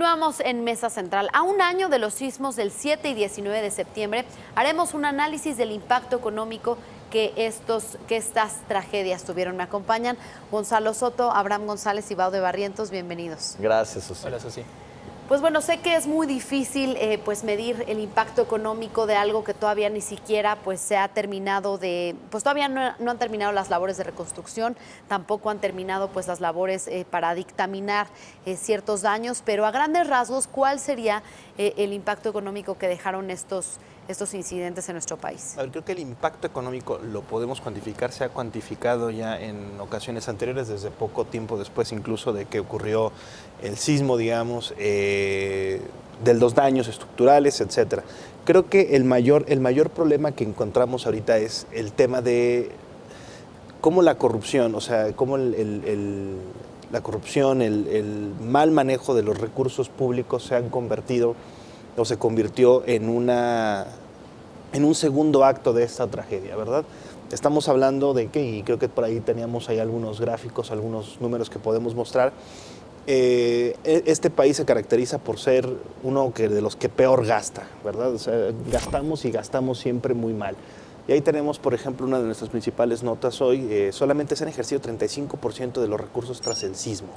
Continuamos en Mesa Central. A un año de los sismos del 7 y 19 de septiembre, haremos un análisis del impacto económico que estas tragedias tuvieron. Me acompañan Gonzalo Soto, Abraham González y Baude Barrientos. Bienvenidos. Gracias, Susi. Hola, Susi. Pues bueno, sé que es muy difícil medir el impacto económico de algo que todavía ni siquiera se ha terminado todavía no han terminado las labores de reconstrucción, tampoco han terminado las labores para dictaminar ciertos daños, pero a grandes rasgos, ¿cuál sería el impacto económico que dejaron estos incidentes en nuestro país? A ver, creo que el impacto económico lo podemos cuantificar, se ha cuantificado ya en ocasiones anteriores, desde poco tiempo después incluso de que ocurrió el sismo, digamos, de los daños estructurales, etcétera. Creo que el mayor problema que encontramos ahorita es el tema de cómo la corrupción, o sea, cómo la corrupción, el mal manejo de los recursos públicos se han convertido o se convirtió en un segundo acto de esta tragedia, ¿verdad? Estamos hablando de que, y creo que por ahí teníamos ahí algunos gráficos, algunos números que podemos mostrar. Este país se caracteriza por ser uno de los que peor gasta, ¿verdad? O sea, gastamos y gastamos siempre muy mal. Y ahí tenemos, por ejemplo, una de nuestras principales notas hoy, solamente se han ejercido 35% de los recursos tras el sismo.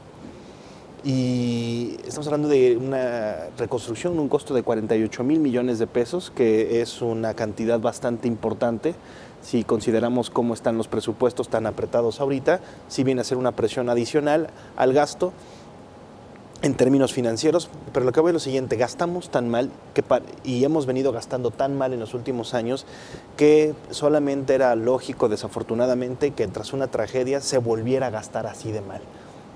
Y estamos hablando de una reconstrucción, un costo de 48,000 millones de pesos, que es una cantidad bastante importante si consideramos cómo están los presupuestos tan apretados ahorita, si viene a ser una presión adicional al gasto en términos financieros, pero lo que voy es lo siguiente: gastamos tan mal y hemos venido gastando tan mal en los últimos años que solamente era lógico, desafortunadamente, que tras una tragedia se volviera a gastar así de mal,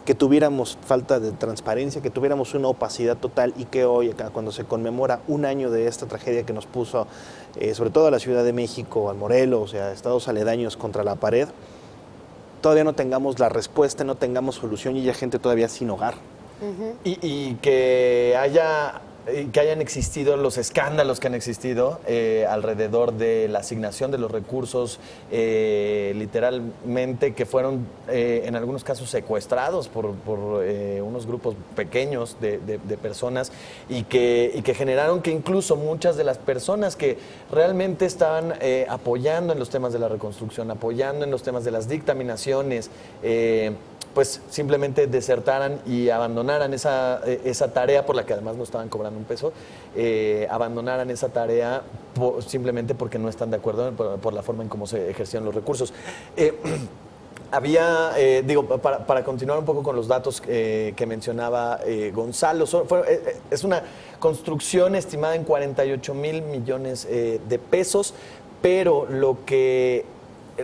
que tuviéramos falta de transparencia, que tuviéramos una opacidad total, y que hoy, cuando se conmemora un año de esta tragedia que nos puso, sobre todo a la Ciudad de México, a Morelos, a estados aledaños contra la pared, todavía no tengamos la respuesta, no tengamos solución y haya gente todavía sin hogar. Y que hayan existido los escándalos que han existido alrededor de la asignación de los recursos, literalmente, que fueron en algunos casos secuestrados por unos grupos pequeños de personas y que generaron que incluso muchas de las personas que realmente estaban apoyando en los temas de la reconstrucción, apoyando en los temas de las dictaminaciones, pues simplemente desertaran y abandonaran esa tarea, por la que además no estaban cobrando un peso, abandonaran esa tarea simplemente porque no están de acuerdo por la forma en cómo se ejercían los recursos. Había, para continuar un poco con los datos que mencionaba Gonzalo, es una construcción estimada en 48,000 millones de pesos, pero lo que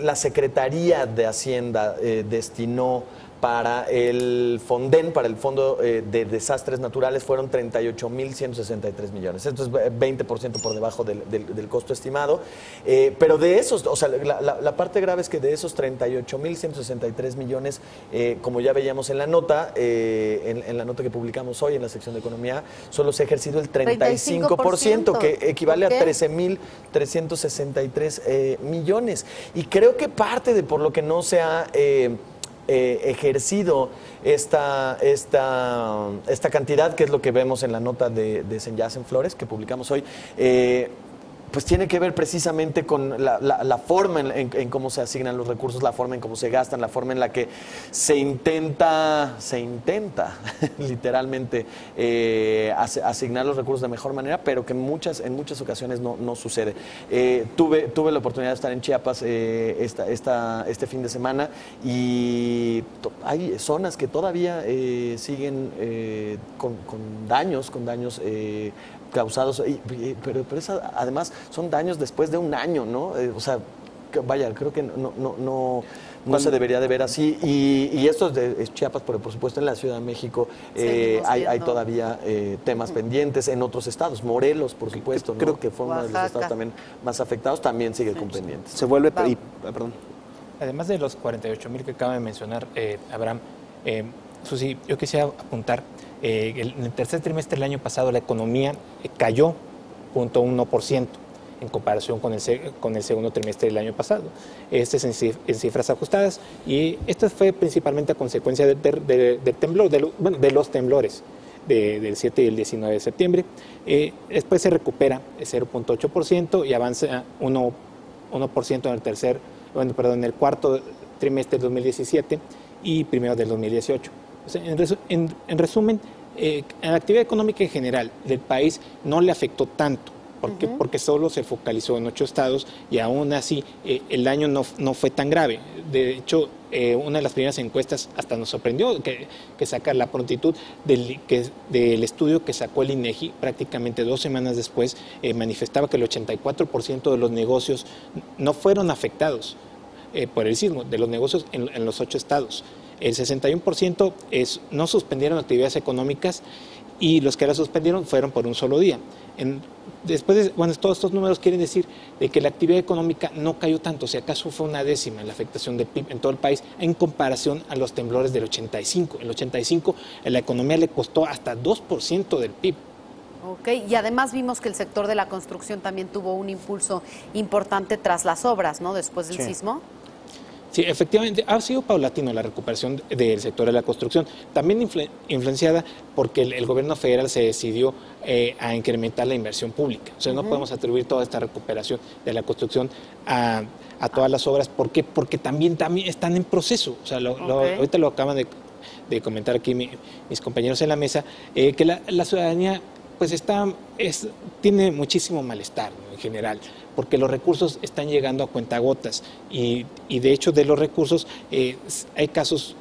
la Secretaría de Hacienda destinó para el FONDEN, para el Fondo de Desastres Naturales, fueron 38,163 millones. Esto es 20% por debajo del costo estimado. Pero de esos, o sea, la parte grave es que de esos 38,163 millones, como ya veíamos en la nota, en la nota que publicamos hoy en la sección de Economía, solo se ha ejercido el 35%, que equivale a 13,363 millones. Y creo que parte de por lo que no se ha ejercido esta cantidad, que es lo que vemos en la nota de Senyacen Flores que publicamos hoy, pues tiene que ver precisamente con la forma en cómo se asignan los recursos, la forma en cómo se gastan, la forma en la que se intenta literalmente asignar los recursos de mejor manera, pero que en muchas ocasiones no sucede. Tuve la oportunidad de estar en Chiapas este fin de semana, y hay zonas que todavía siguen con daños causados, pero además son daños después de un año, ¿no? O sea, vaya, creo que no se debería de ver así. Y esto es Chiapas, pero por supuesto en la Ciudad de México hay todavía temas pendientes. En otros estados, Morelos, por supuesto, ¿no? Creo que fue uno de los estados también más afectados, también sigue con pendientes. Se vuelve... perdón. Además de los 48,000 que acaba de mencionar Abraham, Susi, yo quisiera apuntar, en el tercer trimestre del año pasado la economía cayó 0.1% en comparación con el segundo trimestre del año pasado. Este es en cifras ajustadas, y esto fue principalmente a consecuencia del temblor, de los temblores. del 7 y el 19 de septiembre. Después se recupera el 0.8% y avanza 1% en el cuarto trimestre del 2017 y primero del 2018. O sea, en resumen, a la actividad económica en general del país no le afectó tanto. ¿Por qué? Porque solo se focalizó en 8 estados y aún así el daño no fue tan grave. De hecho, una de las primeras encuestas hasta nos sorprendió que saca la prontitud del estudio que sacó el INEGI prácticamente 2 semanas después, manifestaba que el 84% de los negocios no fueron afectados por el sismo, de los negocios en los 8 estados. El 61% no suspendieron actividades económicas y los que la suspendieron fueron por un solo día. Todos estos números quieren decir de que la actividad económica no cayó tanto, si acaso fue una décima en la afectación del PIB en todo el país en comparación a los temblores del 85. En el 85 a la economía le costó hasta 2% del PIB. Ok, y además vimos que el sector de la construcción también tuvo un impulso importante tras las obras, ¿no? Después del sismo. Sí, efectivamente, ha sido paulatino la recuperación del sector de la construcción, también influenciada porque el gobierno federal se decidió a incrementar la inversión pública. O sea, no podemos atribuir toda esta recuperación de la construcción a todas las obras. ¿Por qué? Porque también están en proceso. O sea, ahorita lo acaban de comentar aquí mis compañeros en la mesa, que la ciudadanía pues tiene muchísimo malestar, ¿no? En general, porque los recursos están llegando a cuentagotas y de hecho de los recursos hay casos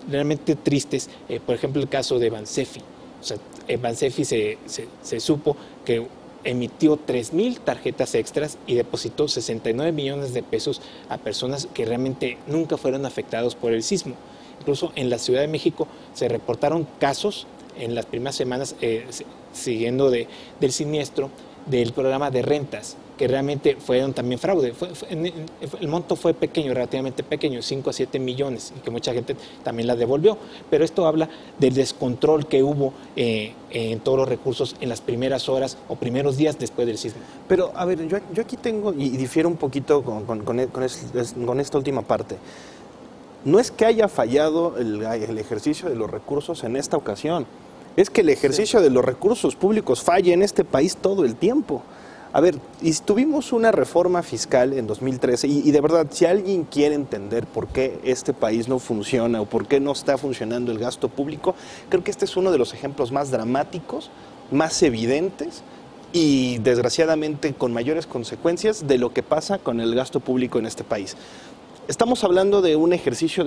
realmente tristes, por ejemplo el caso de Bansefi. O sea, Bansefi se supo que emitió 3,000 tarjetas extras y depositó 69 millones de pesos a personas que realmente nunca fueron afectados por el sismo. Incluso en la Ciudad de México se reportaron casos en las primeras semanas siguiendo del siniestro del programa de rentas, que realmente fueron también fraude. El monto fue pequeño, relativamente pequeño, 5 a 7 millones, y que mucha gente también la devolvió. Pero esto habla del descontrol que hubo en todos los recursos en las primeras horas o primeros días después del sismo. Pero, a ver, yo aquí tengo, y difiero un poquito con esta última parte. No es que haya fallado el ejercicio de los recursos en esta ocasión, es que el ejercicio de los recursos públicos falla en este país todo el tiempo. A ver, y tuvimos una reforma fiscal en 2013 y de verdad, si alguien quiere entender por qué este país no funciona o por qué no está funcionando el gasto público, creo que este es uno de los ejemplos más dramáticos, más evidentes y desgraciadamente con mayores consecuencias de lo que pasa con el gasto público en este país. Estamos hablando de un ejercicio, a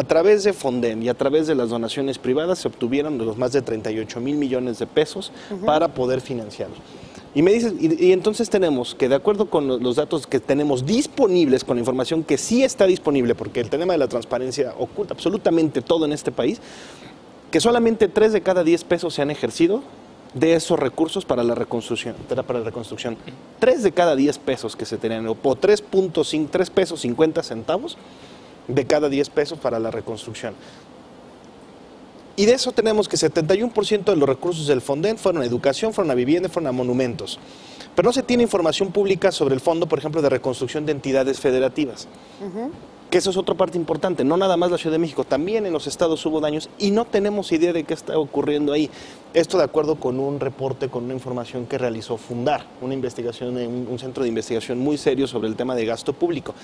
través de Fonden y a través de las donaciones privadas se obtuvieron los más de 38,000 millones de pesos para poder financiarlos. Y me dices, y entonces tenemos que, de acuerdo con los datos que tenemos disponibles, con la información que sí está disponible, porque el tema de la transparencia oculta absolutamente todo en este país, que solamente 3 de cada 10 pesos se han ejercido de esos recursos para la reconstrucción. 3 de cada 10 pesos que se tenían, o 3 pesos 50 centavos de cada 10 pesos para la reconstrucción. Y de eso tenemos que 71% de los recursos del Fonden fueron a educación, fueron a vivienda, fueron a monumentos. Pero no se tiene información pública sobre el fondo, por ejemplo, de reconstrucción de entidades federativas. Que eso es otra parte importante, no nada más la Ciudad de México, también en los estados hubo daños y no tenemos idea de qué está ocurriendo ahí. Esto de acuerdo con un reporte, con una información que realizó Fundar, una investigación, un centro de investigación muy serio sobre el tema de gasto público.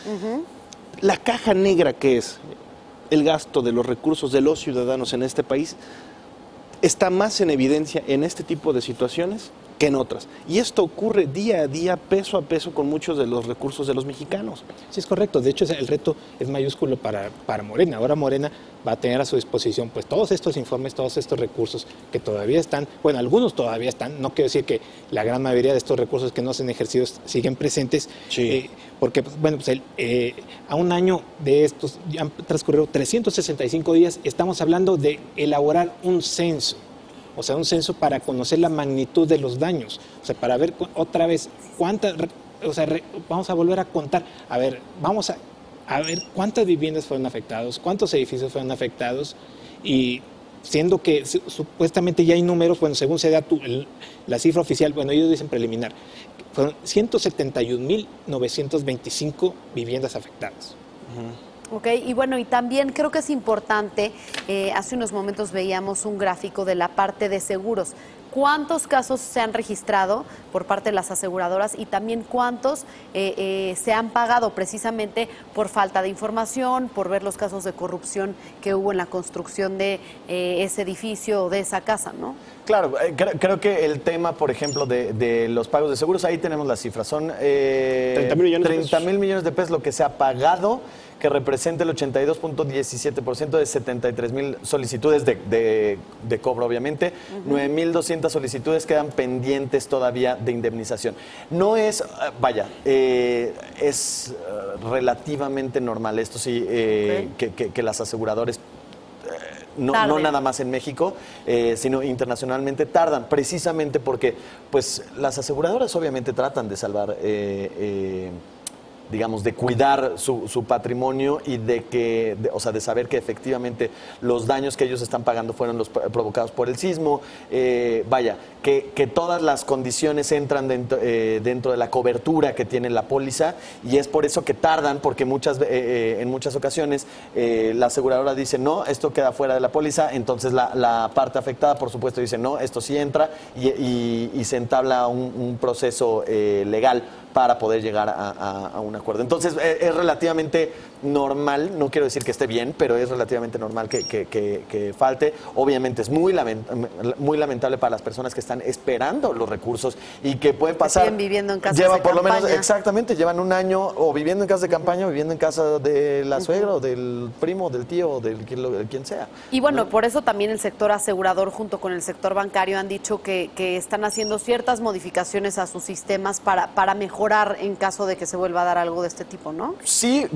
La caja negra que es el gasto de los recursos de los ciudadanos en este país está más en evidencia en este tipo de situaciones que en otras. Y esto ocurre día a día, peso a peso, con muchos de los recursos de los mexicanos. Sí, es correcto. De hecho, el reto es mayúsculo para Morena. Ahora Morena va a tener a su disposición pues todos estos informes, todos estos recursos que todavía están, bueno, algunos todavía están, no quiero decir que la gran mayoría de estos recursos que no se han ejercido siguen presentes, porque, bueno, pues a un año de estos, ya han transcurrido 365 días, estamos hablando de elaborar un censo. O sea, un censo para conocer la magnitud de los daños, o sea, para ver otra vez cuántas, o sea, vamos a volver a contar, a ver, vamos a ver cuántas viviendas fueron afectadas, cuántos edificios fueron afectados, y siendo que supuestamente ya hay números, bueno, según se da la cifra oficial, bueno, ellos dicen preliminar, fueron 171,925 viviendas afectadas. Ok, y bueno, y también creo que es importante, hace unos momentos veíamos un gráfico de la parte de seguros. ¿Cuántos casos se han registrado por parte de las aseguradoras y también cuántos se han pagado precisamente por falta de información, por ver los casos de corrupción que hubo en la construcción de ese edificio o de esa casa, ¿no? Claro, creo que el tema, por ejemplo, de los pagos de seguros, ahí tenemos las cifras. Son 30,000 millones de pesos lo que se ha pagado, que representa el 82.17% de 73,000 solicitudes de cobro, obviamente. 9,200 solicitudes quedan pendientes todavía de indemnización. No es, es relativamente normal, esto sí, que las aseguradoras no nada más en México, sino internacionalmente tardan, precisamente porque pues las aseguradoras obviamente tratan de salvar, digamos, de cuidar su patrimonio y de saber que efectivamente los daños que ellos están pagando fueron los provocados por el sismo, que todas las condiciones entran dentro de la cobertura que tiene la póliza, y es por eso que tardan, porque en muchas ocasiones la aseguradora dice no, esto queda fuera de la póliza, entonces la parte afectada por supuesto dice no, esto sí entra, y se entabla un proceso legal para poder llegar a un acuerdo. Entonces, es relativamente normal, no quiero decir que esté bien, pero es relativamente normal que falte. Obviamente es muy lamentable para las personas que están esperando los recursos y que pueden pasar... Que siguen viviendo en casas de por lo menos, campaña. exactamente, llevan un año o viviendo en casa de campaña, o viviendo en casa de la suegra, o del primo, del tío, o del quien sea. Y bueno, por eso también el sector asegurador junto con el sector bancario han dicho que están haciendo ciertas modificaciones a sus sistemas para mejorar en caso de que se vuelva a dar algo de este tipo, ¿no? Sí,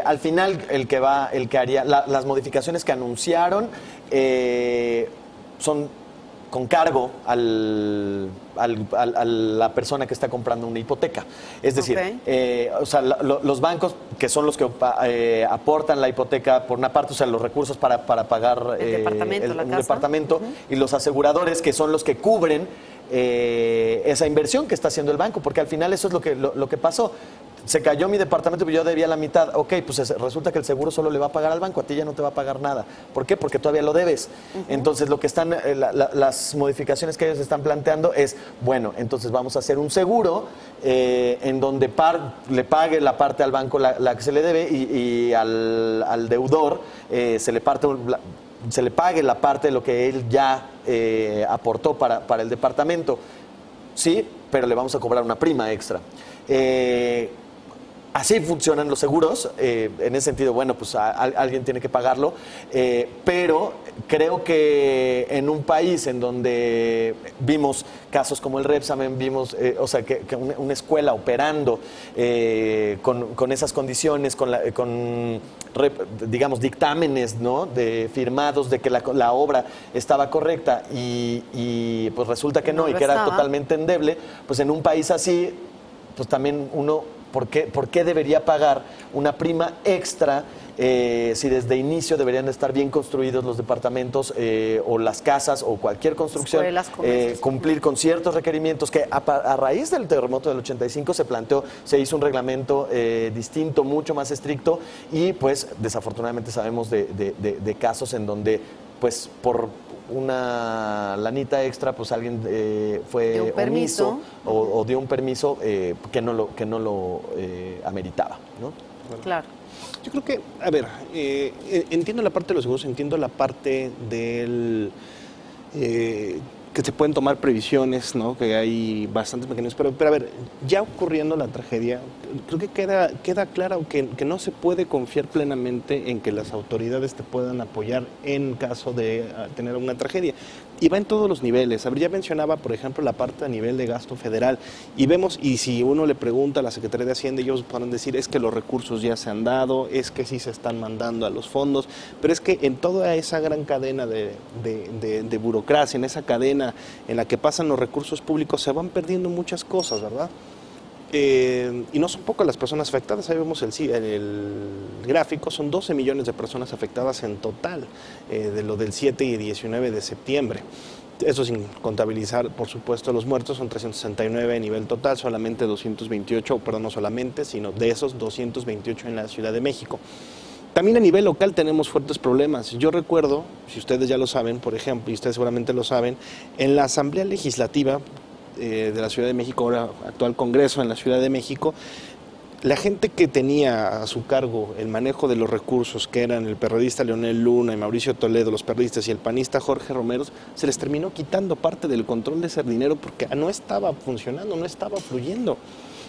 al final el que haría las modificaciones que anunciaron son con cargo a la persona que está comprando una hipoteca. Es decir, los bancos, que son los que aportan la hipoteca por una parte, o sea, los recursos para pagar un departamento, y los aseguradores, que son los que cubren esa inversión que está haciendo el banco, porque al final eso es lo que pasó. Se cayó mi departamento, pero yo debía la mitad. Ok, pues resulta que el seguro solo le va a pagar al banco, a ti ya no te va a pagar nada. ¿Por qué? Porque todavía lo debes. Entonces, lo que están, las modificaciones que ellos están planteando es, bueno, entonces vamos a hacer un seguro en donde le pague la parte al banco la que se le debe, y al deudor se le pague la parte de lo que él ya aportó para el departamento. Sí, pero le vamos a cobrar una prima extra. Así funcionan los seguros, en ese sentido, bueno, pues alguien tiene que pagarlo, pero creo que en un país en donde vimos casos como el Repsamen, vimos, que una escuela operando con esas condiciones, digamos, dictámenes, ¿no?, firmados de que la obra estaba correcta, y pues resulta que no, y que era totalmente endeble, pues en un país así, pues también uno... ¿Por qué debería pagar una prima extra si desde inicio deberían estar bien construidos los departamentos o las casas o cualquier construcción? Cumplir con ciertos requerimientos que a raíz del terremoto del 85 se hizo un reglamento distinto, mucho más estricto, y pues desafortunadamente sabemos de casos en donde pues por una lanita extra, pues alguien fue omiso o dio un permiso que no lo ameritaba, ¿no? Claro. Yo creo que, a ver, entiendo la parte de los seguros, entiendo la parte del... que se pueden tomar previsiones, ¿no?, que hay bastantes mecanismos, pero a ver, ya ocurriendo la tragedia, creo que queda claro que no se puede confiar plenamente en que las autoridades te puedan apoyar en caso de tener una tragedia. Y va en todos los niveles. A ver, ya mencionaba, por ejemplo, la parte a nivel de gasto federal, y vemos, y si uno le pregunta a la Secretaría de Hacienda, ellos podrán decir, es que los recursos ya se han dado, es que sí se están mandando a los fondos, pero es que en toda esa gran cadena de burocracia, en esa cadena en la que pasan los recursos públicos, se van perdiendo muchas cosas, ¿verdad? Y no son pocas las personas afectadas. Ahí vemos el gráfico, son 12 millones de personas afectadas en total, de lo del 7 y 19 de septiembre. Eso sin contabilizar, por supuesto, los muertos, son 369 a nivel total, solamente 228, perdón, no solamente, sino de esos 228 en la Ciudad de México. También a nivel local tenemos fuertes problemas. Yo recuerdo, si ustedes ya lo saben, por ejemplo, y ustedes seguramente lo saben, en la Asamblea Legislativa de la Ciudad de México, ahora actual Congreso en la Ciudad de México, la gente que tenía a su cargo el manejo de los recursos, que eran el periodista Leonel Luna y Mauricio Toledo, los periodistas, y el panista Jorge Romero, se les terminó quitando parte del control de ese dinero porque no estaba funcionando, no estaba fluyendo.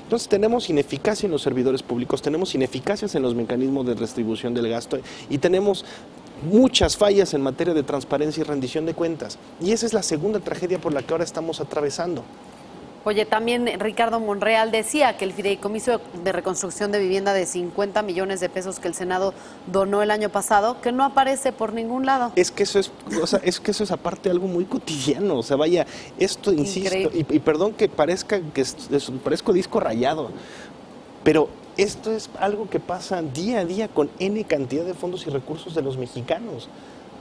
Entonces tenemos ineficacia en los servidores públicos, tenemos ineficacias en los mecanismos de redistribución del gasto y tenemos muchas fallas en materia de transparencia y rendición de cuentas. Y esa es la segunda tragedia por la que ahora estamos atravesando. Oye, también Ricardo Monreal decía que el fideicomiso de reconstrucción de vivienda de 50 millones de pesos que el Senado donó el año pasado, que no aparece por ningún lado. Es que eso es, eso es aparte algo muy cotidiano. O sea, vaya, esto, insisto, y perdón que parezca parezco disco rayado, pero esto es algo que pasa día a día con N cantidad de fondos y recursos de los mexicanos.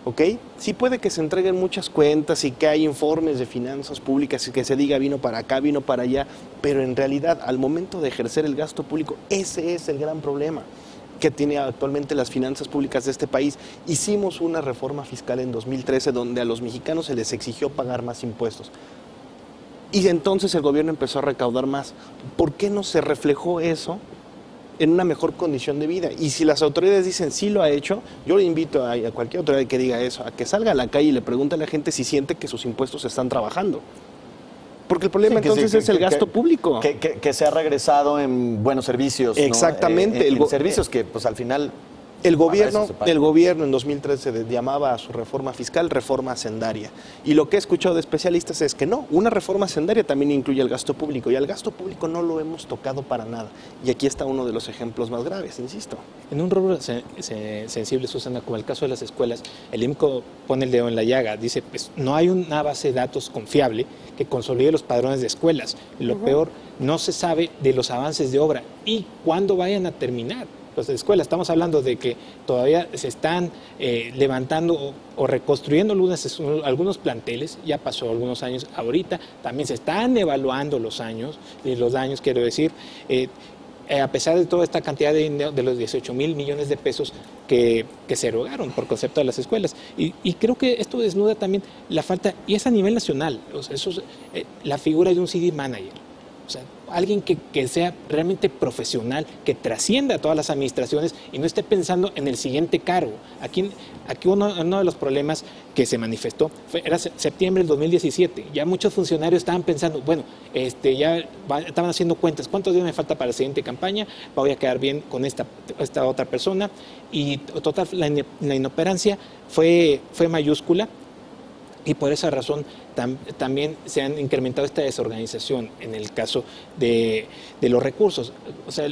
¿Ok? Sí puede que se entreguen muchas cuentas y que hay informes de finanzas públicas y que se diga vino para acá, vino para allá, pero en realidad al momento de ejercer el gasto público, ese es el gran problema que tiene actualmente las finanzas públicas de este país. Hicimos una reforma fiscal en 2013 donde a los mexicanos se les exigió pagar más impuestos. Y entonces el gobierno empezó a recaudar más. ¿Por qué no se reflejó eso en una mejor condición de vida? Y si las autoridades dicen sí lo ha hecho, yo le invito a cualquier autoridad que diga eso, a que salga a la calle y le pregunte a la gente si siente que sus impuestos están trabajando. Porque el problema entonces es el gasto público. Que se ha regresado en buenos servicios. Exactamente. ¿No? En servicios que pues al final... El gobierno en 2013 llamaba a su reforma fiscal reforma hacendaria. Y lo que he escuchado de especialistas es que no, una reforma hacendaria también incluye el gasto público. Y al gasto público no lo hemos tocado para nada. Y aquí está uno de los ejemplos más graves, insisto. En un rubro sensible, Susana, como el caso de las escuelas, el IMCO pone el dedo en la llaga. Dice, pues no hay una base de datos confiable que consolide los padrones de escuelas. Lo peor, no se sabe de los avances de obra y cuándo vayan a terminar. Las escuelas, estamos hablando de que todavía se están levantando o reconstruyendo algunos planteles, ya pasó algunos años, ahorita también se están evaluando los daños, quiero decir, a pesar de toda esta cantidad de los 18 mil millones de pesos que se erogaron por concepto de las escuelas. Y creo que esto desnuda también la falta, y es a nivel nacional, o sea, la figura de un CD manager. O sea, alguien que sea realmente profesional, que trascienda a todas las administraciones y no esté pensando en el siguiente cargo. Aquí uno de los problemas que se manifestó era septiembre del 2017. Ya muchos funcionarios estaban pensando, bueno, ya estaban haciendo cuentas, ¿cuántos días me falta para la siguiente campaña? Voy a quedar bien con esta otra persona. Y total, la inoperancia fue mayúscula. Y por esa razón también se han incrementado esta desorganización en el caso de los recursos. O sea,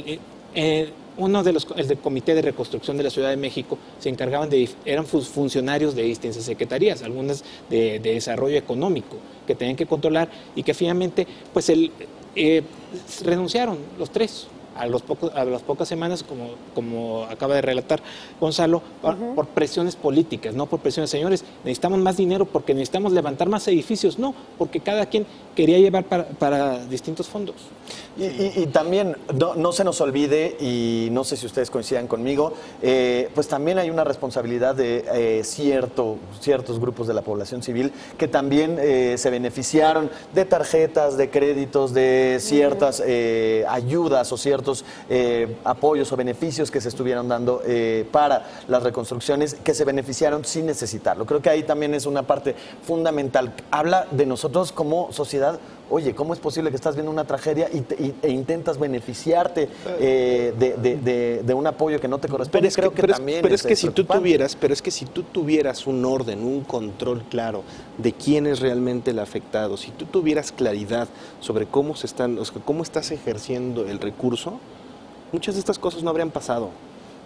uno de el del Comité de Reconstrucción de la Ciudad de México se encargaban eran funcionarios de distintas secretarías, algunas de desarrollo económico, que tenían que controlar y que finalmente pues renunciaron los tres. A las pocas semanas, como acaba de relatar Gonzalo, por presiones políticas, no por presiones. Señores, necesitamos más dinero porque necesitamos levantar más edificios, no, porque cada quien quería llevar para distintos fondos. Y también, no se nos olvide, y no sé si ustedes coincidan conmigo, pues también hay una responsabilidad de ciertos grupos de la población civil que también se beneficiaron de tarjetas, de créditos, de ciertas ayudas o ciertos apoyos o beneficios que se estuvieron dando para las reconstrucciones, que se beneficiaron sin necesitarlo. Creo que ahí también es una parte fundamental. Habla de nosotros como sociedad. Oye, ¿cómo es posible que estás viendo una tragedia e intentas beneficiarte de un apoyo que no te corresponde? Pero es que si tú tuvieras un orden, un control claro de quién es realmente el afectado, si tú tuvieras claridad sobre cómo estás ejerciendo el recurso, muchas de estas cosas no habrían pasado.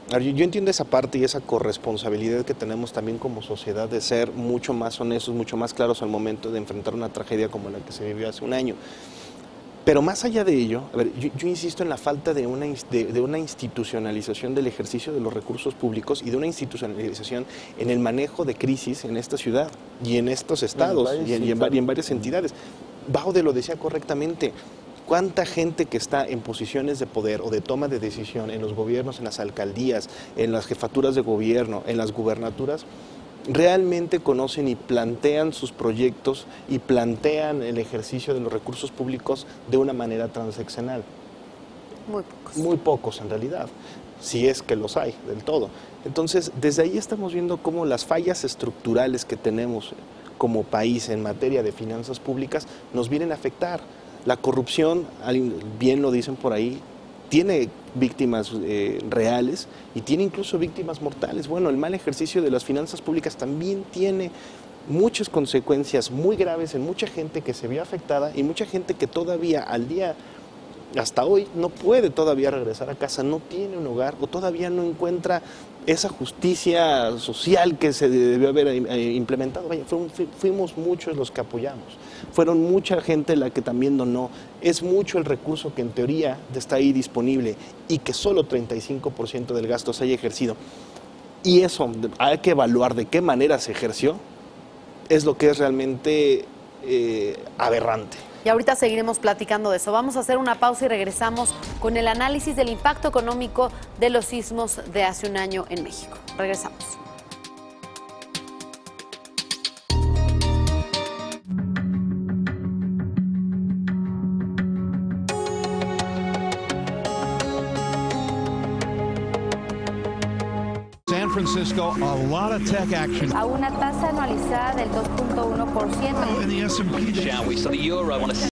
Yo entiendo esa parte y esa corresponsabilidad que tenemos también como sociedad de ser mucho más honestos, mucho más claros al momento de enfrentar una tragedia como la que se vivió hace un año. Pero más allá de ello, a ver, yo insisto en la falta de una institucionalización del ejercicio de los recursos públicos y de una institucionalización en el manejo de crisis en esta ciudad y en estos estados y en varias entidades. Baude lo decía correctamente. ¿Cuánta gente que está en posiciones de poder o de toma de decisión en los gobiernos, en las alcaldías, en las jefaturas de gobierno, en las gubernaturas, realmente conocen y plantean sus proyectos y plantean el ejercicio de los recursos públicos de una manera transaccional? Muy pocos. Muy pocos en realidad, si es que los hay del todo. Entonces, desde ahí estamos viendo cómo las fallas estructurales que tenemos como país en materia de finanzas públicas nos vienen a afectar. La corrupción, bien lo dicen por ahí, tiene víctimas reales y tiene incluso víctimas mortales. Bueno, el mal ejercicio de las finanzas públicas también tiene muchas consecuencias muy graves en mucha gente que se vio afectada y mucha gente que todavía hasta hoy no puede todavía regresar a casa, no tiene un hogar o todavía no encuentra esa justicia social que se debió haber implementado. Vaya, fuimos muchos los que apoyamos, fueron mucha gente la que también donó, es mucho el recurso que en teoría está ahí disponible y que solo 35% del gasto se haya ejercido. Y eso hay que evaluar de qué manera se ejerció, es lo que es realmente aberrante. Y ahorita seguiremos platicando de eso. Vamos a hacer una pausa y regresamos con el análisis del impacto económico de los sismos de hace un año en México. Regresamos. San Francisco, a lot of tech action. A una tasa anualizada del 2.1%. In the S&P. Shall we? So the euro on a